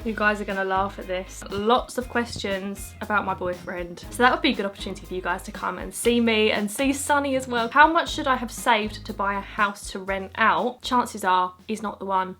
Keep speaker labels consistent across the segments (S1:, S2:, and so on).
S1: You guys are gonna laugh at this. Lots of questions about my boyfriend. So that would be a good opportunity for you guys to come and see me and see Sunny as well. How much should I have saved to buy a house to rent out? Chances are he's not the one.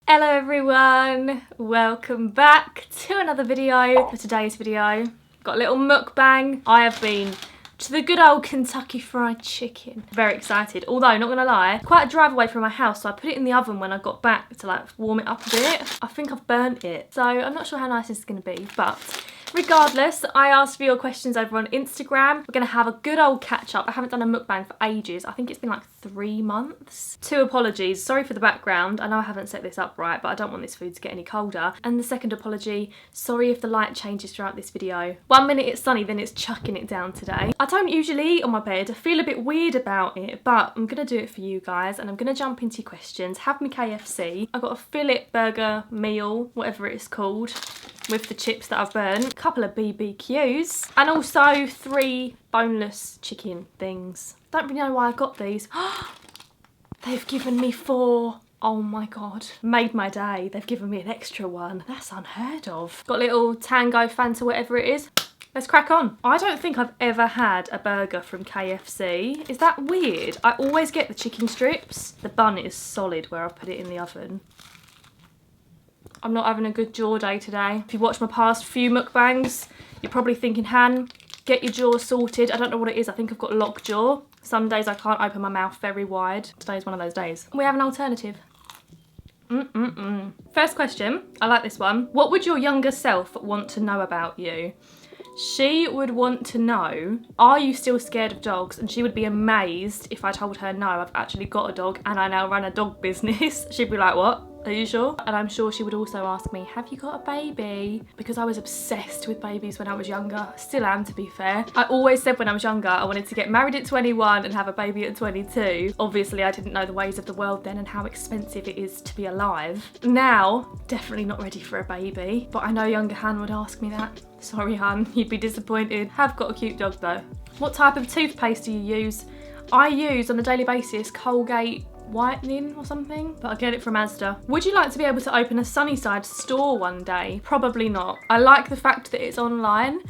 S1: Hello everyone, welcome back to another video. For today's video, got a little mukbang. I have been to the good old Kentucky Fried Chicken. Very excited, although not gonna lie, quite a drive away from my house, so I put it in the oven when I got back to like warm it up a bit. I think I've burnt it, so I'm not sure how nice this is gonna be, but regardless, I asked for your questions over on Instagram. We're gonna have a good old catch up. I haven't done a mukbang for ages. I think it's been like 3 months. 2 apologies, sorry for the background. I know I haven't set this up right, but I don't want this food to get any colder. And the second apology, sorry if the light changes throughout this video. 1 minute it's sunny, then it's chucking it down today. I don't usually eat on my bed. I feel a bit weird about it, but I'm gonna do it for you guys and I'm gonna jump into your questions. Have me KFC. I got a fillet burger meal, whatever it's called, with the chips that I've burnt, a couple of BBQs, and also 3 boneless chicken things. Don't really know why I got these. They've given me 4. Oh my god. Made my day. They've given me an extra one. That's unheard of. Got a little Tango Fanta, whatever it is. Let's crack on. I don't think I've ever had a burger from KFC. Is that weird? I always get the chicken strips. The bun is solid where I've put it in the oven. I'm not having a good jaw day today. If you watched my past few mukbangs, you're probably thinking, Han, get your jaw sorted. I don't know what it is. I think I've got locked jaw. Some days I can't open my mouth very wide. Today's one of those days. We have an alternative. First question, I like this one. What would your younger self want to know about you? She would want to know, are you still scared of dogs? And she would be amazed if I told her, no, I've actually got a dog and I now run a dog business. She'd be like, what? Are you sure? And I'm sure she would also ask me, have you got a baby? Because I was obsessed with babies when I was younger. Still am, to be fair. I always said when I was younger, I wanted to get married at 21 and have a baby at 22. Obviously, I didn't know the ways of the world then and how expensive it is to be alive. Now, definitely not ready for a baby. But I know younger Han would ask me that. Sorry, Han, you'd be disappointed. Have got a cute dog though. What type of toothpaste do you use? I use on a daily basis Colgate whitening or something, but I get it from Asda. Would you like to be able to open a Sunnyside store one day? Probably not. I like the fact that it's online.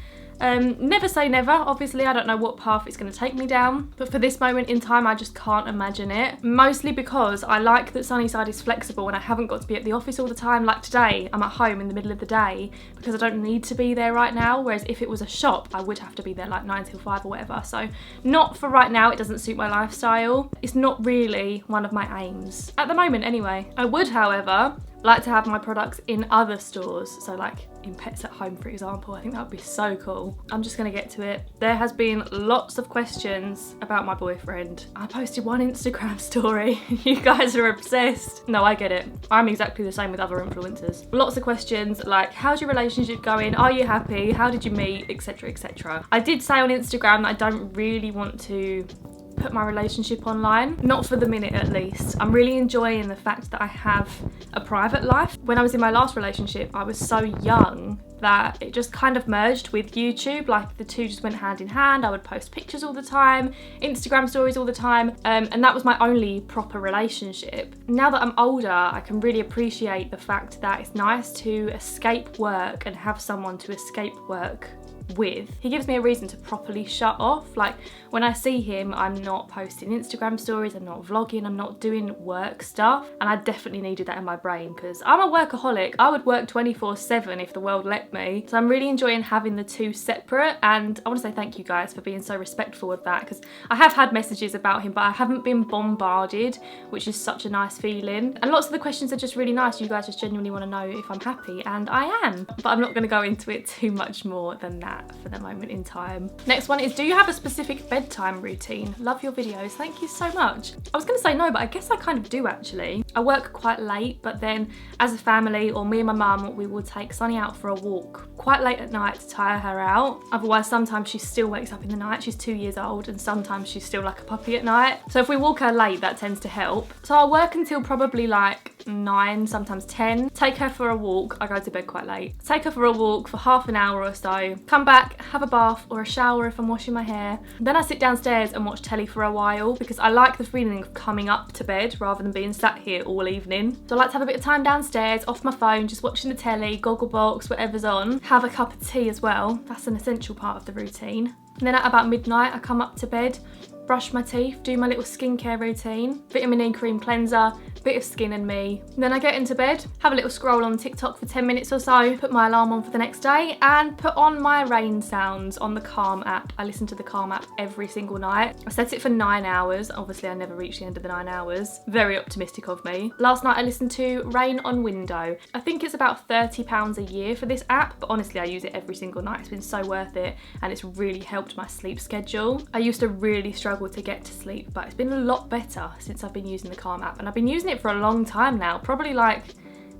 S1: Never say never. Obviously, I don't know what path it's going to take me down, but for this moment in time, I just can't imagine it. Mostly because I like that Sunnyside is flexible and I haven't got to be at the office all the time. Like today, I'm at home in the middle of the day because I don't need to be there right now, whereas if it was a shop, I would have to be there like 9 till 5 or whatever. So not for right now. It doesn't suit my lifestyle. It's not really one of my aims. At the moment, anyway. I would, however, like to have my products in other stores, so like in Pets at Home, for example. I think that would be so cool. I'm just gonna get to it. There has been lots of questions about my boyfriend. I posted one Instagram story. You guys are obsessed. No, I get it. I'm exactly the same with other influencers. Lots of questions like, how's your relationship going? Are you happy? How did you meet? Etc, etc. I did say on Instagram that I don't really want to put my relationship online, not for the minute at least. I'm really enjoying the fact that I have a private life. When I was in my last relationship, I was so young that it just kind of merged with YouTube. Like the two just went hand in hand. I would post pictures all the time, Instagram stories all the time, and that was my only proper relationship. Now that I'm older, I can really appreciate the fact that it's nice to escape work and have someone to escape work with. He gives me a reason to properly shut off. Like when I see him, I'm not posting Instagram stories, I'm not vlogging, I'm not doing work stuff, and I definitely needed that in my brain because I'm a workaholic. I would work 24/7 if the world let me. So I'm really enjoying having the two separate, and I want to say thank you guys for being so respectful of that, because I have had messages about him but I haven't been bombarded, which is such a nice feeling. And lots of the questions are just really nice. You guys just genuinely want to know if I'm happy, and I am, but I'm not going to go into it too much more than that for the moment in time. Next one is, do you have a specific bedtime routine? Love your videos, thank you so much. I was going to say no, but I guess I kind of do actually. I work quite late, but then as a family, or me and my mum, we will take Sunny out for a walk quite late at night to tire her out. Otherwise, sometimes she still wakes up in the night. She's 2 years old and sometimes she's still like a puppy at night. So if we walk her late, that tends to help. So I'll work until probably like 9, sometimes 10. Take her for a walk. I go to bed quite late. Take her for a walk for half an hour or so. Come back, have a bath or a shower if I'm washing my hair. Then I sit downstairs and watch telly for a while because I like the feeling of coming up to bed rather than being sat here all evening. So I like to have a bit of time downstairs, off my phone, just watching the telly, Gogglebox, whatever's on. Have a cup of tea as well. That's an essential part of the routine. And then at about midnight, I come up to bed, brush my teeth, do my little skincare routine, vitamin E cream cleanser, bit of Skin and Me. And then I get into bed, have a little scroll on TikTok for 10 minutes or so, put my alarm on for the next day and put on my rain sounds on the Calm app. I listen to the Calm app every single night. I set it for 9 hours. Obviously I never reach the end of the 9 hours. Very optimistic of me. Last night I listened to Rain on Window. I think it's about £30 a year for this app, but honestly I use it every single night. It's been so worth it and it's really helped my sleep schedule. I used to really struggle to get to sleep, but it's been a lot better since I've been using the Calm app, and I've been using it for a long time now, probably like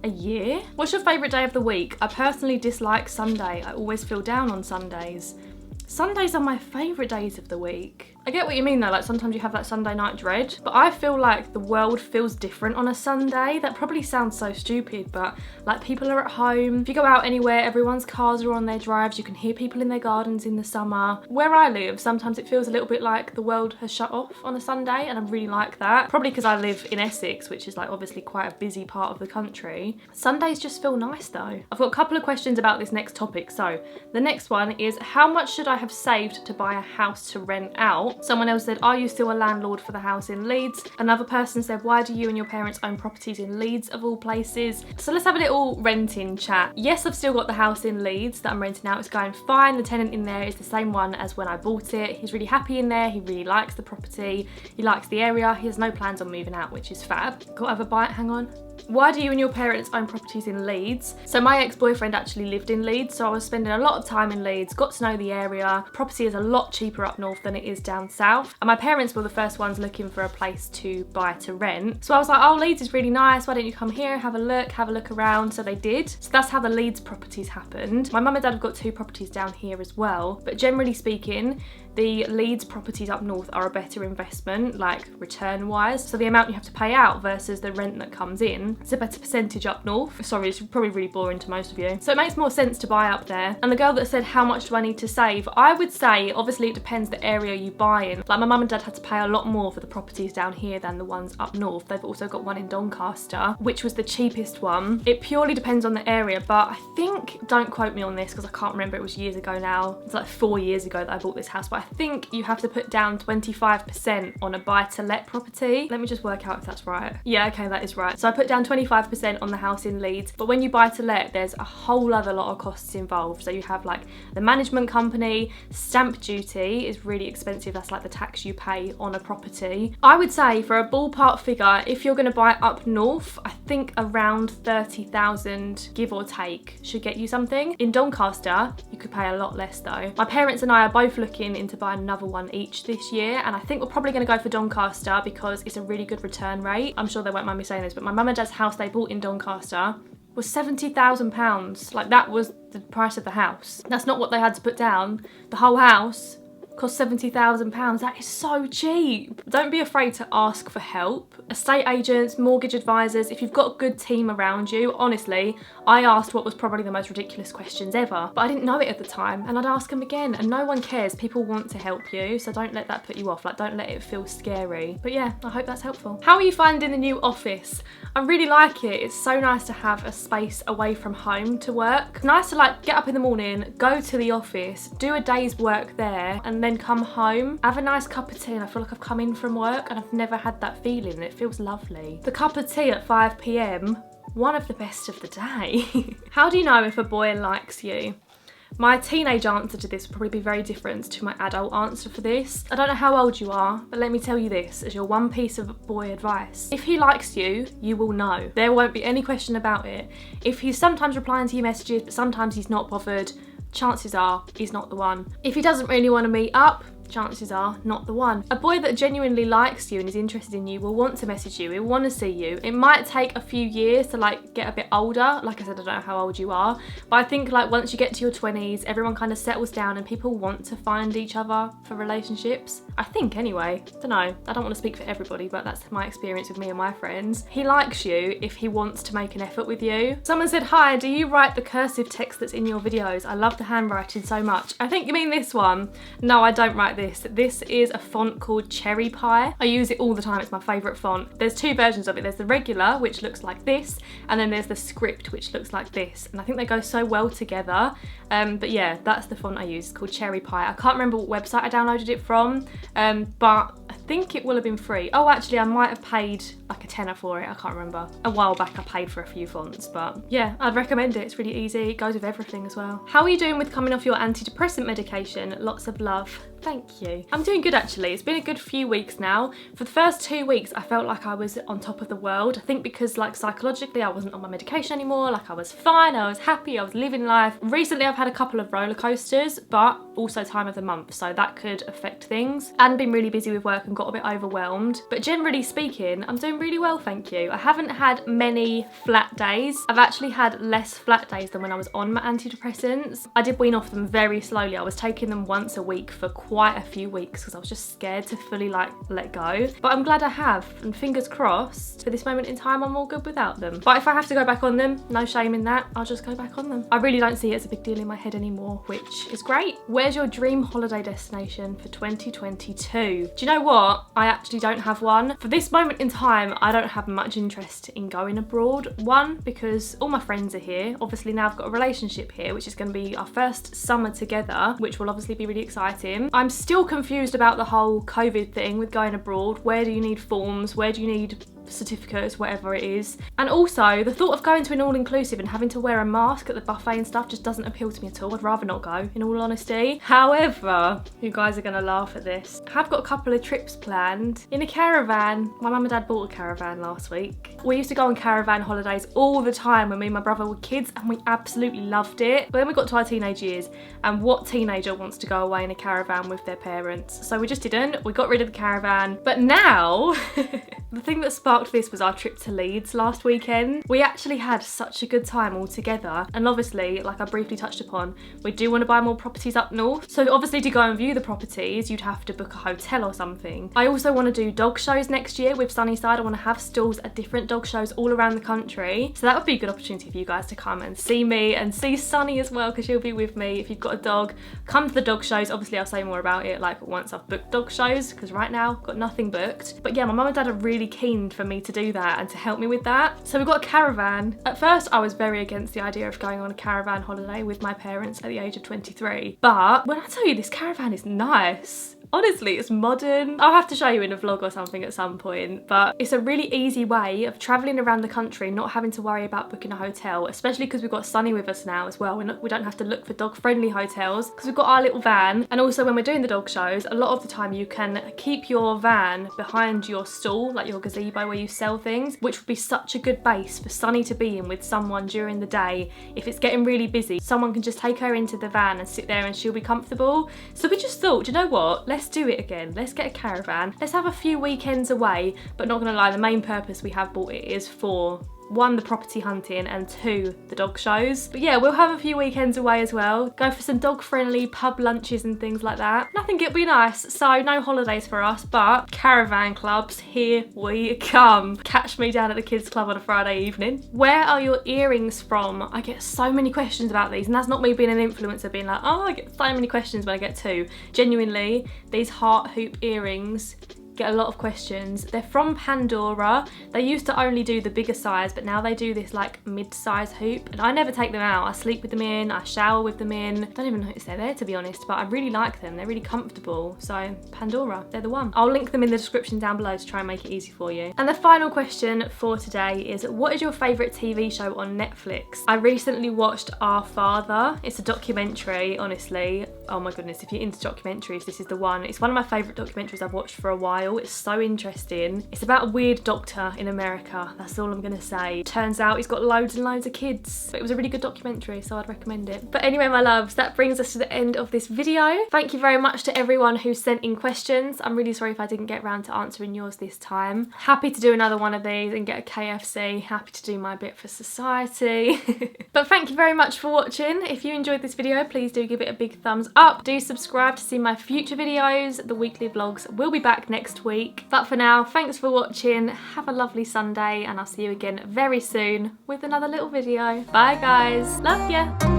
S1: a year. What's your favourite day of the week? I personally dislike Sunday. I always feel down on Sundays. Sundays are my favourite days of the week. I get what you mean though, like sometimes you have that Sunday night dread, but I feel like the world feels different on a Sunday. That probably sounds so stupid, but like people are at home. If you go out anywhere, everyone's cars are on their drives, you can hear people in their gardens in the summer. Where I live, sometimes it feels a little bit like the world has shut off on a Sunday, and I really like that. Probably because I live in Essex, which is like obviously quite a busy part of the country. Sundays just feel nice though. I've got a couple of questions about this next topic. So the next one is, how much should I have saved to buy a house to rent out? Someone else said, are you still a landlord for the house in Leeds? Another person said, why do you and your parents own properties in Leeds of all places? So let's have a little renting chat. Yes, I've still got the house in Leeds that I'm renting out. It's going fine. The tenant in there is the same one as when I bought it. He's really happy in there. He really likes the property. He likes the area. He has no plans on moving out, which is fab. Got to have a bite, hang on. Why do you and your parents own properties in Leeds? So my ex-boyfriend actually lived in Leeds, so I was spending a lot of time in Leeds, got to know the area. Property is a lot cheaper up north than it is down south. And my parents were the first ones looking for a place to buy to rent. So I was like, oh, Leeds is really nice. Why don't you come here, have a look around? So they did. So that's how the Leeds properties happened. My mum and dad have got 2 properties down here as well. But generally speaking, the Leeds properties up north are a better investment, like return wise. So the amount you have to pay out versus the rent that comes in, it's a better percentage up north. Sorry, it's probably really boring to most of you. So it makes more sense to buy up there. And the girl that said, how much do I need to save? I would say, obviously it depends the area you buy in. Like my mum and dad had to pay a lot more for the properties down here than the ones up north. They've also got one in Doncaster, which was the cheapest one. It purely depends on the area, but I think, don't quote me on this because I can't remember, it was years ago now. It's like 4 years ago that I bought this house, but I think you have to put down 25% on a buy-to-let property. Let me just work out if that's right. Yeah, okay, that is right. So I put down 25% on the house in Leeds, but when you buy-to-let, there's a whole other lot of costs involved. So you have like the management company, stamp duty is really expensive. That's like the tax you pay on a property. I would say for a ballpark figure, if you're gonna buy up north, I think around 30,000, give or take, should get you something. In Doncaster, you could pay a lot less though. My parents and I are both looking into buying another one each this year, and I think we're probably going to go for Doncaster because it's a really good return rate. I'm sure they won't mind me saying this, but my mum and dad's house they bought in Doncaster was £70,000. Like that was the price of the house. That's not what they had to put down. The whole house cost £70,000. That is so cheap. Don't be afraid to ask for help. Estate agents, mortgage advisors, if you've got a good team around you, honestly, I asked what was probably the most ridiculous questions ever, but I didn't know it at the time, and I'd ask them again, and no one cares. People want to help you, so don't let that put you off. Like, don't let it feel scary. But yeah, I hope that's helpful. How are you finding the new office? I really like it. It's so nice to have a space away from home to work. It's nice to like get up in the morning, go to the office, do a day's work there, and then come home, have a nice cup of tea, and I feel like I've come in from work, and I've never had that feeling, and it feels lovely. The cup of tea at 5 PM, one of the best of the day. How do you know if a boy likes you? My teenage answer to this will probably be very different to my adult answer for this. I don't know how old you are, but let me tell you this as your one piece of boy advice. If he likes you, you will know. There won't be any question about it. If he's sometimes replying to your messages, but sometimes he's not bothered, chances are he's not the one. If he doesn't really want to meet up, chances are not the one. A boy that genuinely likes you and is interested in you will want to message you, he'll want to see you. It might take a few years to like get a bit older. Like I said, I don't know how old you are, but I think like once you get to your 20s, everyone kind of settles down and people want to find each other for relationships. I think anyway. Don't know. I don't want to speak for everybody, but that's my experience with me and my friends. He likes you if he wants to make an effort with you. Someone said, hi, do you write the cursive text that's in your videos? I love the handwriting so much. I think you mean this one. No, I don't write this. This is a font called Cherry Pie. I use it all the time. It's my favourite font. There's two versions of it. There's the regular, which looks like this, and then there's the script, which looks like this. And I think they go so well together. But yeah, that's the font I use. It's called Cherry Pie. I can't remember what website I downloaded it from, but I think it will have been free. Oh, actually, I might have paid like a tenner for it. I can't remember. A while back, I paid for a few fonts, but yeah, I'd recommend it. It's really easy. It goes with everything as well. How are you doing with coming off your antidepressant medication? Lots of love. Thank you. I'm doing good actually. It's been a good few weeks now. For the first 2 weeks, I felt like I was on top of the world. I think because like psychologically, I wasn't on my medication anymore. Like I was fine, I was happy, I was living life. Recently, I've had a couple of roller coasters, but also time of the month, so that could affect things. And been really busy with work and got a bit overwhelmed. But generally speaking, I'm doing really well, thank you. I haven't had many flat days. I've actually had less flat days than when I was on my antidepressants. I did wean off them very slowly. I was taking them once a week for quite a few weeks because I was just scared to fully like let go. But I'm glad I have, and fingers crossed for this moment in time I'm all good without them. But if I have to go back on them, no shame in that, I'll just go back on them. I really don't see it as a big deal in my head anymore, which is great. Where's your dream holiday destination for 2022? Do you know what? I actually don't have one. For this moment in time, I don't have much interest in going abroad. One, because all my friends are here. Obviously now I've got a relationship here, which is going to be our first summer together, which will obviously be really exciting. I'm still confused about the whole COVID thing with going abroad. Where do you need forms? Where do you need certificates, whatever it is? And also the thought of going to an all-inclusive and having to wear a mask at the buffet and stuff just doesn't appeal to me at all. I'd rather not go, in all honesty. However, you guys are gonna laugh at this, I have got a couple of trips planned in a caravan. My mum and dad bought a caravan last week. We used to go on caravan holidays all the time when me and my brother were kids, and we absolutely loved it. But then we got to our teenage years, and what teenager wants to go away in a caravan with their parents? So we just didn't. We got rid of the caravan. But now the thing that sparked this was our trip to Leeds last weekend. We actually had such a good time all together, and obviously, like I briefly touched upon, we do want to buy more properties up north. So obviously to go and view the properties, you'd have to book a hotel or something. I also want to do dog shows next year with Sunnyside. I want to have stalls at different dog shows all around the country. So that would be a good opportunity for you guys to come and see me and see Sunny as well, because she'll be with me. If you've got a dog, come to the dog shows. Obviously I'll say more about it like once I've booked dog shows, because right now I've got nothing booked. But yeah, my mum and dad are really keen for me to do that and to help me with that. So we've got a caravan. At first I was very against the idea of going on a caravan holiday with my parents at the age of 23. But when I tell you, this caravan is nice. Honestly, it's modern. I'll have to show you in a vlog or something at some point, but it's a really easy way of traveling around the country, not having to worry about booking a hotel, especially because we've got Sunny with us now as well. We don't have to look for dog-friendly hotels because we've got our little van. And also when we're doing the dog shows, a lot of the time you can keep your van behind your stall, like your gazebo where you sell things, which would be such a good base for Sunny to be in with someone during the day. If it's getting really busy, someone can just take her into the van and sit there and she'll be comfortable. So we just thought, do you know what? Let's do it again. Let's get a caravan. Let's have a few weekends away, but not gonna lie, the main purpose we have bought it is for 1, the property hunting, and 2, the dog shows. But yeah, we'll have a few weekends away as well. Go for some dog-friendly pub lunches and things like that. I think it'll be nice. So no holidays for us, but caravan clubs, here we come. Catch me down at the kids club on a Friday evening. Where are your earrings from? I get so many questions about these, and that's not me being an influencer being like, oh, I get so many questions when I get 2. Genuinely, these heart hoop earrings get a lot of questions. They're from Pandora. They used to only do the bigger size, but now they do this like mid-size hoop, and I never take them out. I sleep with them in, I shower with them in. Don't even notice they're there, to be honest, but I really like them. They're really comfortable. So Pandora, they're the one. I'll link them in the description down below to try and make it easy for you. And the final question for today is, what is your favourite TV show on Netflix? I recently watched Our Father. It's a documentary, honestly. Oh my goodness, if you're into documentaries, this is the one. It's one of my favourite documentaries I've watched for a while. It's so interesting. It's about a weird doctor in America. That's all I'm going to say. Turns out he's got loads and loads of kids. But it was a really good documentary, so I'd recommend it. But anyway, my loves, that brings us to the end of this video. Thank you very much to everyone who sent in questions. I'm really sorry if I didn't get around to answering yours this time. Happy to do another one of these and get a KFC. Happy to do my bit for society. But thank you very much for watching. If you enjoyed this video, please do give it a big thumbs up. Do subscribe to see my future videos. The weekly vlogs will be back next week. But for now, thanks for watching. Have a lovely Sunday and I'll see you again very soon with another little video. Bye guys. Love ya.